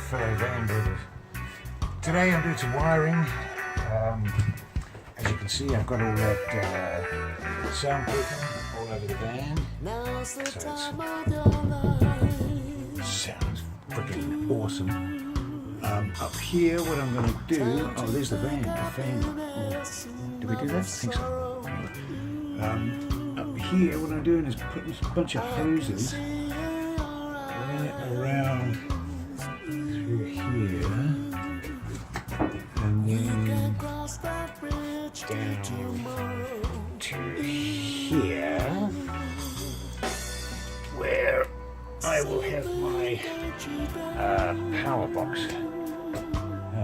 fellow van builders. Today I'm doing some wiring. As you can see, I've got all that soundproofing all over the van. So it sounds freaking awesome. Up here, what I'm going to do, oh, there's the van. Oh, did we do that? I think so. Up here, what I'm doing is putting a bunch of hoses right around through here, and then down to here, where I will have my power box. I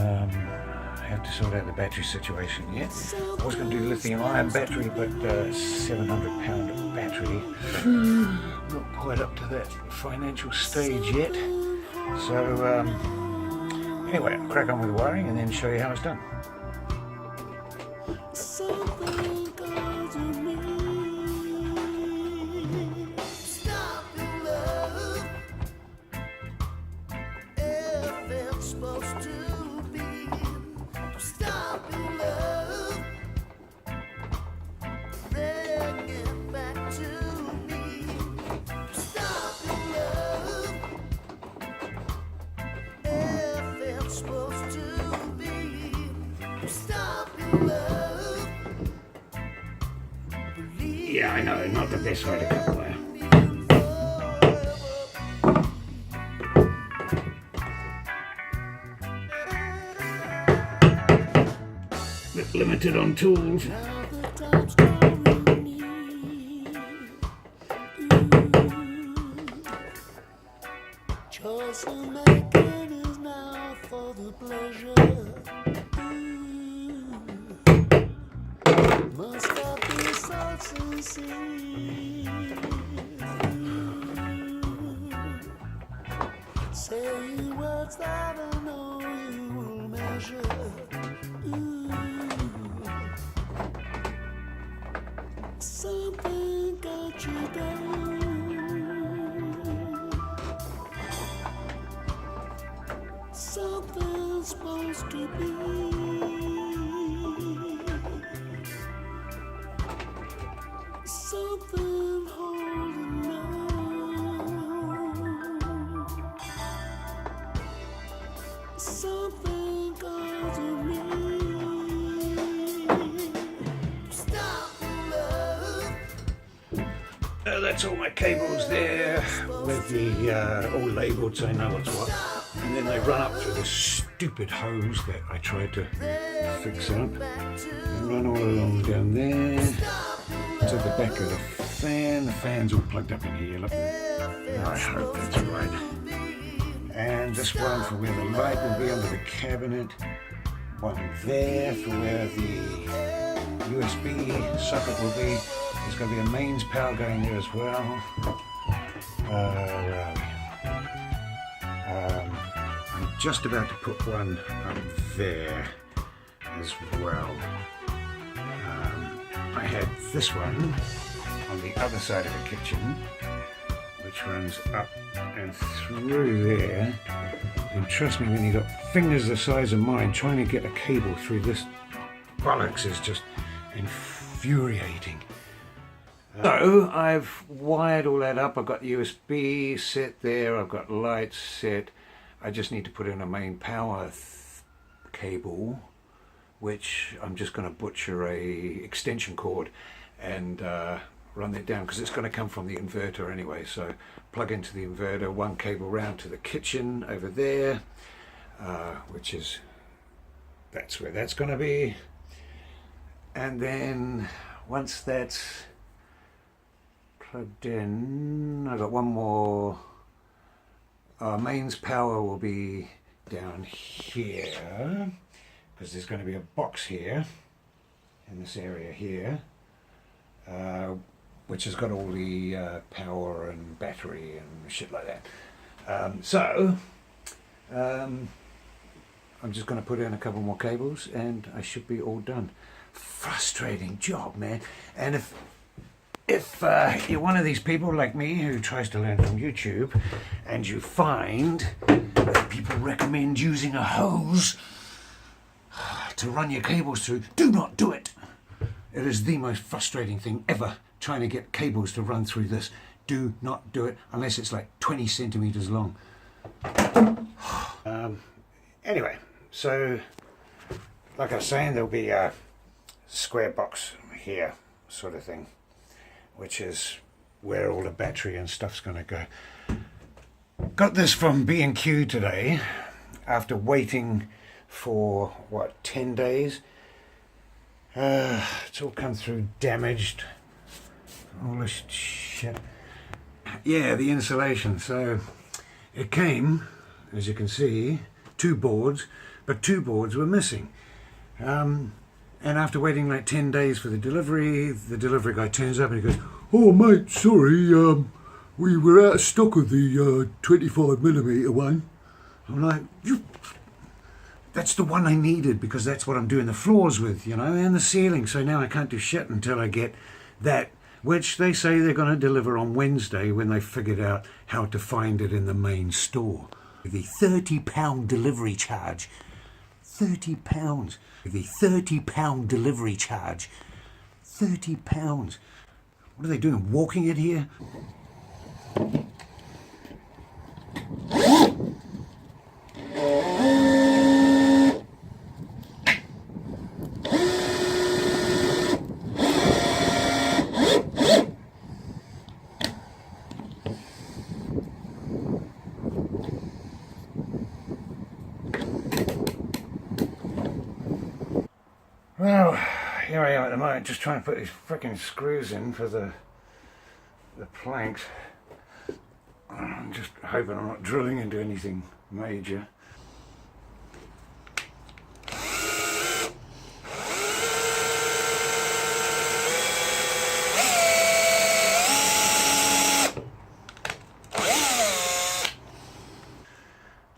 have to sort out the battery situation yet. I was going to do lithium-ion battery, but 700-pound battery, not quite up to that financial stage yet. So anyway, I'll crack on with the wiring and then show you how it's done. Yeah, I know, not the best way to cut wire. Bit limited on tools. Say words that I know you will measure. Something got you down. Something's supposed to be. Something holding on. Something got to me. Stop love. That's all my cables there with the all labelled so I know what's what. And then they run up through this stupid hose that I tried to fix up. They run all along down there to the back of the fan. The fan's all plugged up in here. Look. I hope that's right. And this one for where the light will be under the cabinet. One there for where the USB socket will be. There's going to be a mains power going there as well. Where are we? I'm just about to put one up there as well. I had this one on the other side of the kitchen, which runs up and through there. And trust me, when you've got fingers the size of mine, trying to get a cable through this bollocks is just infuriating. So I've wired all that up. I've got USB set there. I've got lights set. I just need to put in a main power cable, which I'm just going to butcher a extension cord and run that down because it's going to come from the inverter anyway. So plug into the inverter, one cable round to the kitchen over there, which is, that's where that's going to be. And then once that's plugged in, I've got one more. Mains power will be down here because there's going to be a box here in this area here, which has got all the power and battery and shit like that. So I'm just going to put in a couple more cables and I should be all done. Frustrating job, man. And if if you're one of these people like me who tries to learn from YouTube and you find that people recommend using a hose to run your cables through, do not do it. It is the most frustrating thing ever, trying to get cables to run through this. Do not do it unless it's like 20 centimeters long. Anyway, so like I was saying, there'll be a square box here sort of thing, which is where all the battery and stuff's going to go. Got this from B&Q today after waiting for what, 10 days. It's all come through damaged, all this shit. Yeah, the insulation. So it came, as you can see, 2 boards, but 2 boards were missing. And after waiting like 10 days for the delivery guy turns up and he goes, "Oh mate, sorry, we were out of stock of the 25mm one." I'm like, that's the one I needed, because that's what I'm doing the floors with, you know, and the ceiling. So now I can't do shit until I get that, which they say they're going to deliver on Wednesday when they figured out how to find it in the main store. The £30 delivery charge. £30. The £30 delivery charge. £30. What are they doing? Walking it here? Well, here I am at the moment, just trying to put these freaking screws in for the planks. I'm just hoping I'm not drilling into anything major.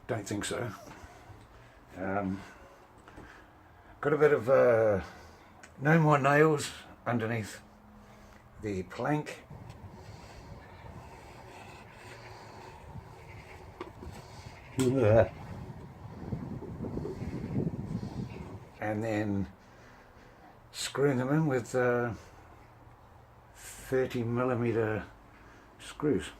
Don't think so. Got a bit of no more nails underneath the plank. And then screwing them in with 30mm screws.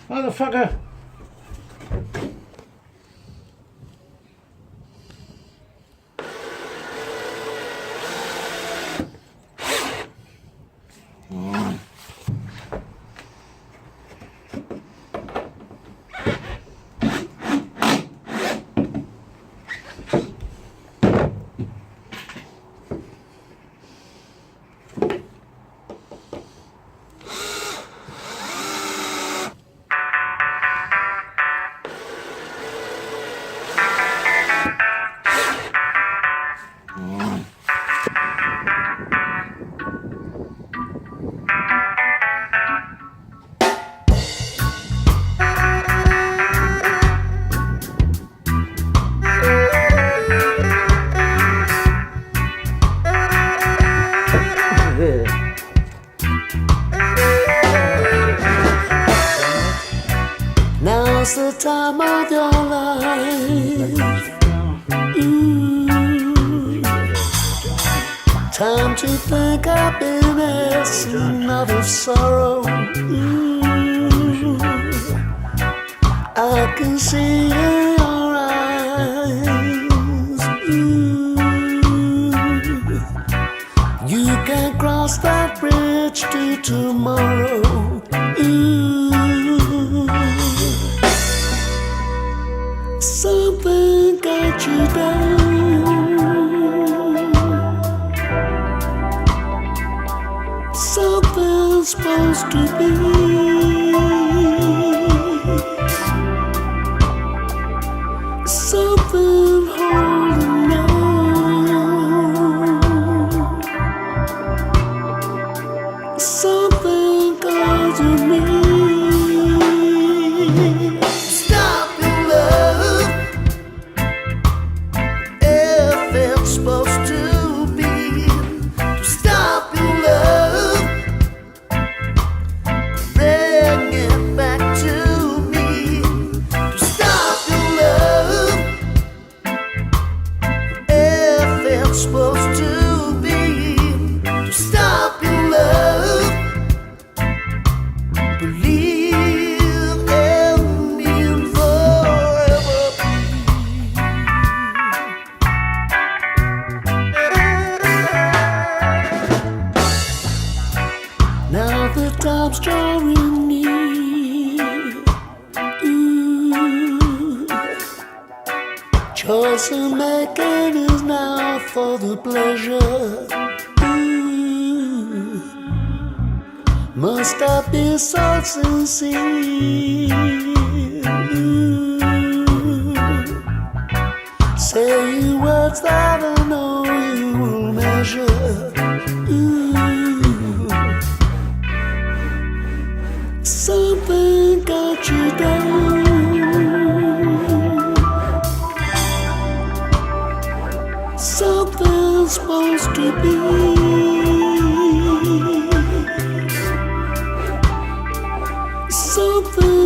Motherfucker! Now's the time of your life. Time to think happiness and not of sorrow. can see in your eyes. You can cross that bridge to tomorrow. Something got you down. Something's supposed to be. Something holding on. Something calls to me. Stop your love if it's supposed to be. Stop your love, bring it back to me. Stop your love if it's supposed to be. Stop your love, believe in me and forever be. Now the time's drawing near. Choice I'm making is now for the pleasure. Must I be so sincere? Say words that I know you will measure. Something got you down. Something's supposed to be. Something